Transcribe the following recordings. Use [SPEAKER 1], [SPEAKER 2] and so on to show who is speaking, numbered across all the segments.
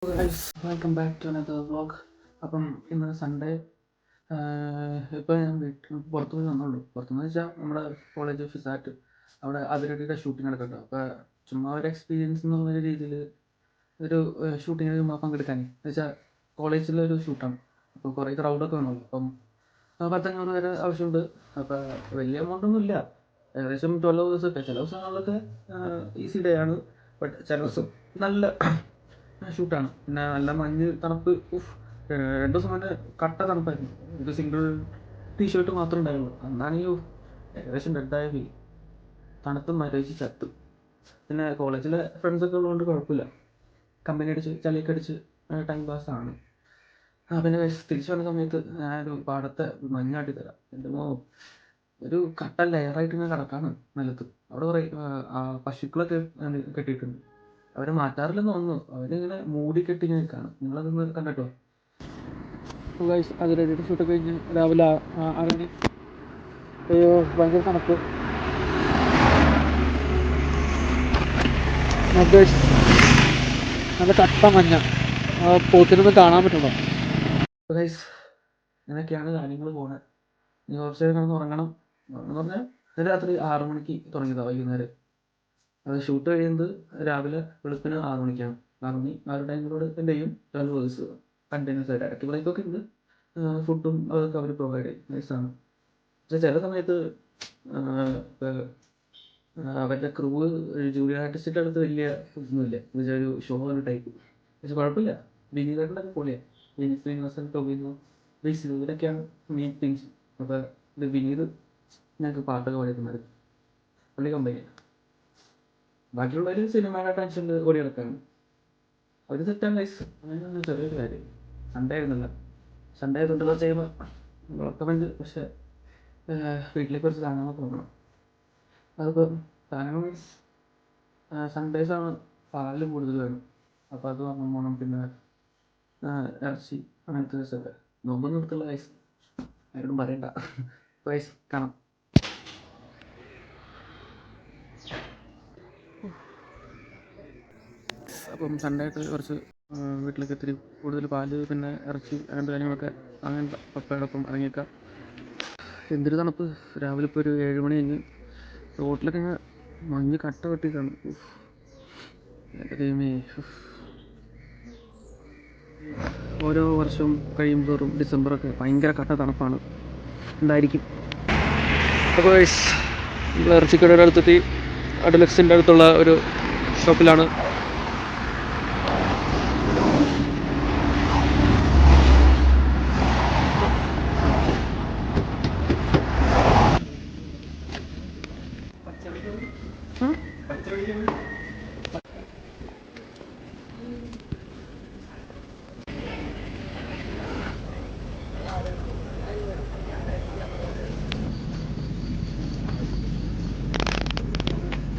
[SPEAKER 1] Welcome back to another vlog. അപ്പം ഇന്ന് Sunday. ഇപ്പോൾ ഞാൻ പുറത്തു പോയി വന്നുള്ളൂ. പുറത്തുനിന്ന് വെച്ചാൽ നമ്മുടെ കോളേജ് ഫിസാറ്റ് അവിടെ അതിരടിയുടെ ഷൂട്ടിംഗ് നടക്കുന്നുണ്ട്. അപ്പോൾ ചുമ്മാ ഒരു എക്സ്പീരിയൻസ് എന്നുള്ള രീതിയിൽ ഒരു ഷൂട്ടിങ്ങിന് ചുമ്മാ പങ്കെടുക്കാൻ വെച്ചാൽ കോളേജിലൊരു ഷൂട്ടാണ്. അപ്പോൾ കുറേ ക്രൗഡൊക്കെ വന്നുള്ളൂ. അപ്പം 100-500 പേരെ ആവശ്യമുണ്ട്. അപ്പോൾ വലിയ എമൗണ്ടൊന്നും ഇല്ല. ഏകദേശം 12 ദിവസമൊക്കെ. ചില ദിവസങ്ങളിലൊക്കെ ഈസി ഡേ ആണ്. ബട്ട് ചില ദിവസം നല്ല ഷൂട്ടാണ്. പിന്നെ നല്ല മഞ്ഞ് തണുപ്പ്. 2 ദിവസം മുന്നേ കട്ട തണുപ്പായിരുന്നു. ഒരു സിംഗിൾ ടീഷർട്ട് മാത്രമേ ഉണ്ടായുള്ളൂ. അന്നാണെങ്കിൽ ഏകദേശം ഡെഡായ ഫീൽ. തണുത്തും മരവിച്ച് ചത്തും. പിന്നെ കോളേജിലെ ഫ്രണ്ട്സൊക്കെ ഉള്ളതുകൊണ്ട് കുഴപ്പമില്ല. കമ്പനി അടിച്ച് ചളിയൊക്കെ അടിച്ച് ടൈം പാസ്സാണ്. പിന്നെ തിരിച്ചു വന്ന സമയത്ത് ഞാനൊരു പാടത്തെ മഞ്ഞാട്ടി തരാം. എൻ്റെ ഒരു കട്ട ലെയറായിട്ട് ഇങ്ങനെ കിടക്കാണ് നിലത്ത്. അവിടെ കുറേ പശുക്കളൊക്കെ കെട്ടിയിട്ടുണ്ട്. അവരെ മാറ്റാറില്ലെന്ന് തോന്നുന്നു. അവരിങ്ങനെ മൂടിക്കെട്ടി ഇങ്ങനെ നിൽക്കുകയാണ്. നിങ്ങളതൊന്ന് കണ്ടിട്ടോ. ഗൈസ്, അതിരടിയുടെ ഷൂട്ട് കഴിഞ്ഞ് രാവിലെ ഇറങ്ങി. ഭയങ്കര തണുപ്പ്. നല്ല കട്ട മഞ്ഞ. പോത്തിനൊന്നും കാണാൻ പറ്റുള്ളൂ. ഗൈസ്, ഇങ്ങനെയൊക്കെയാണ് കാര്യങ്ങൾ പോകുന്നത്. ഇനി കുറച്ച് നേരം കിടന്ന് ഉറങ്ങണം. എന്ന് പറഞ്ഞാൽ രാത്രി 6 മണിക്ക് തുടങ്ങിയതാണ്, വൈകുന്നേരം. അത് ഷൂട്ട് കഴിയുന്നത് രാവിലെ വെളുപ്പിന് 6 മണിക്കാണ്. 6 മണി ആ ഒരു ടൈമിലൂടെ എന്ത് ചെയ്യും, 12 ദിവസം കണ്ടിന്യൂസ് ആയിട്ട്. ഇടയ്ക്ക് ബ്രേക്കൊക്കെ ഉണ്ട്. ഫുഡും അതൊക്കെ അവർ പ്രൊവൈഡ് ചെയ്യും. നൈസാണ്. പക്ഷേ ചില സമയത്ത് അവരുടെ ക്രൂ ജൂനിയർ ആർട്ടിസ്റ്റിൻ്റെ അടുത്ത് വലിയ ഒന്നുമില്ല. എന്നുവെച്ചാൽ ഒരു ഷോ ഒരു ടൈപ്പ്. പക്ഷെ കുഴപ്പമില്ല. വിനീതേട്ടനൊക്കെ പൊളിയാണ്. വിനീത് ശ്രീനിവാസൻ, ടൊവിനോ, ബേസിൽ, ഇവരൊക്കെയാണ് മെയിൻ തിങ്സ്. അപ്പോൾ ഇത് വിനീത് ഞങ്ങൾക്ക് പാട്ടൊക്കെ പാടിയിട്ടുണ്ടായിരുന്നു. പുള്ളി കമ്പനിയാണ്. ബാക്കിയുള്ളവർ സിനിമയുടെ ടെൻഷനിൽ ഓടി നടക്കാണ്. അവർ സെറ്റാണ് ലൈഫ്. അങ്ങനെയൊന്നും ചെറിയൊരു കാര്യം. സൺഡേ ആയിരുന്നില്ല. സൺഡേ ആയതുകൊണ്ടുള്ള ചെയ്യുമ്പോൾ ഉറക്കമുണ്ട്. പക്ഷേ വീട്ടിലേക്ക് കുറച്ച് സാധനങ്ങളൊക്കെ നോക്കണം. അതിപ്പോൾ സാധനങ്ങൾ മീൻസ് സൺഡേസാണ് പാലും കൂടുതൽ വേണം. അപ്പോൾ അത് വാങ്ങാൻ പോകണം. പിന്നെ ഇറച്ചി, അങ്ങനത്തെ ദിവസമൊക്കെ. നോമ്പ് നിർത്തുള്ള വയസ്സ് ആരോടും പറയണ്ട. വയസ്സ് കാണാം. അപ്പം സൺഡേ ആയിട്ട് കുറച്ച് വീട്ടിലേക്ക് ഇത്തിരി കൂടുതൽ പാല്, പിന്നെ ഇറച്ചി, അങ്ങനത്തെ കാര്യങ്ങളൊക്കെ അങ്ങനത്തെ പപ്പയോടൊപ്പം ഇറങ്ങിയേക്കാം. എന്തൊരു തണുപ്പ്. രാവിലെ ഇപ്പോൾ ഒരു 7 മണി കഴിഞ്ഞ് റോട്ടിലൊക്കെ ഇങ്ങനെ മഞ്ഞ് കട്ട കെട്ടിയിട്ടാണ്. ദൈവമേ. ഓരോ വർഷവും കഴിയുമ്പോഴും ഡിസംബറൊക്കെ ഭയങ്കര കട്ട തണുപ്പാണ് ഉണ്ടായിരിക്കും. അപ്പോൾ ഇറച്ചിക്കടയുടെ അടുത്തെത്തി. അഡലക്സിൻ്റെ അടുത്തുള്ള ഒരു ഷോപ്പിലാണ്.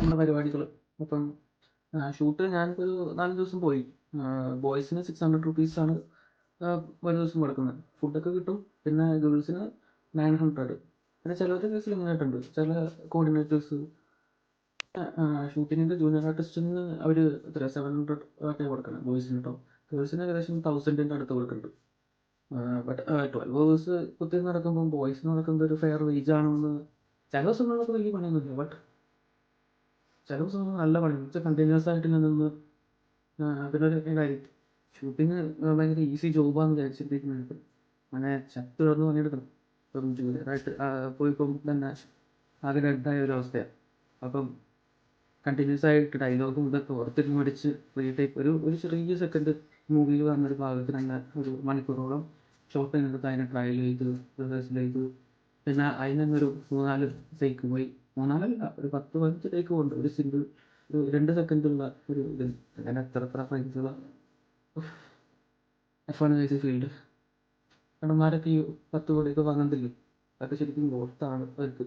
[SPEAKER 1] നമ്മുടെ പരിപാടികൾ അപ്പം ഷൂട്ട് ഞാനിപ്പോൾ ഒരു 4 ദിവസം പോയി. ബോയ്സിന് 600 റുപ്പീസാണ് ഒരു ദിവസം കൊടുക്കുന്നത്. ഫുഡൊക്കെ കിട്ടും. പിന്നെ ഗേൾസിന് 900. പിന്നെ ചിലവരുടെ കേസിൽ ഇങ്ങനെയായിട്ടുണ്ട്. ചില കോർഡിനേറ്റേഴ്സ് ഷൂട്ടിങ്ങിൻ്റെ ജൂനിയർ ആർട്ടിസ്റ്റിന് അവർ 700 ഒക്കെ കൊടുക്കണം ബോയ്സിന് കേട്ടോ. ഗേൾസിന് ഏകദേശം 1000-ൻ്റെ അടുത്ത് കൊടുക്കുന്നുണ്ട്. ബട്ട് 12 ഹവേഴ്സ് കുത്തി നടക്കുമ്പോൾ ബോയ്സിന് നടക്കുന്നത് ഒരു ഫെയർ വേജ് ആണെന്ന് ചില ദിവസങ്ങളിലൊക്കെ വലിയ പണിയൊന്നുമില്ല. ബട്ട് ചില ദിവസം നല്ല പണി വെച്ചാൽ കണ്ടിന്യൂസ് ആയിട്ട് നിന്ന്. പിന്നെ ഒരു കാര്യം, ഷൂട്ടിങ് ഭയങ്കര ഈസി ജോബാണെന്ന് വിചാരിച്ചിട്ടിരിക്കുന്നത്. അങ്ങനെ ചത്ത് കിടന്ന് പണിയെടുക്കണം. ഇപ്പം ജൂനിയറായിട്ട് പോയിപ്പം തന്നെ ആകെ ഡെഡായ ഒരു അവസ്ഥയാണ്. അപ്പം കണ്ടിന്യൂസ് ആയിട്ട് ഡയലോഗും ഇതൊക്കെ ഓർത്തിരുന്ന് പഠിച്ച് ടൈപ്പ് ഒരു ചെറിയ സെക്കൻഡ് മൂവിയിൽ വന്നൊരു ഭാഗത്തിന് തന്നെ ഒരു മണിക്കൂറോളം ഷോട്ട് ചെയ്തെടുത്ത് അതിനെ ട്രയൽ ചെയ്ത് റിഹേഴ്സൽ ചെയ്ത് പിന്നെ അതിന് തന്നെ ഒരു 3-4 ടേക്ക് പോയി. 3-4 ഒരു 10-15 ടേക്ക് പോകുന്നുണ്ട് ഒരു സിംഗിൾ ഒരു 2 സെക്കൻഡുള്ള ഒരു ഇത്. അങ്ങനെ എത്ര ഫ്രണ്ട്സുള്ള F1 ഫീൽഡ് കടന്മാരൊക്കെ ഈ 10 കോടിയൊക്കെ വാങ്ങുന്നില്ലേ, അതൊക്കെ ശരിക്കും ഗോർത്താണ് അവർക്ക്.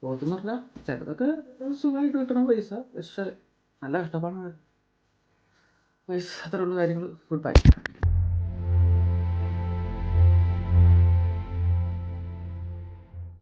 [SPEAKER 1] ഗോത്തെന്ന് പറഞ്ഞാൽ ചിലതൊക്കെ സുഖമായിട്ട് കിട്ടണം പൈസ, പക്ഷേ നല്ല കഷ്ടപ്പാടാണ് പൈസ. അത്രയുള്ള കാര്യങ്ങൾ. Good bye.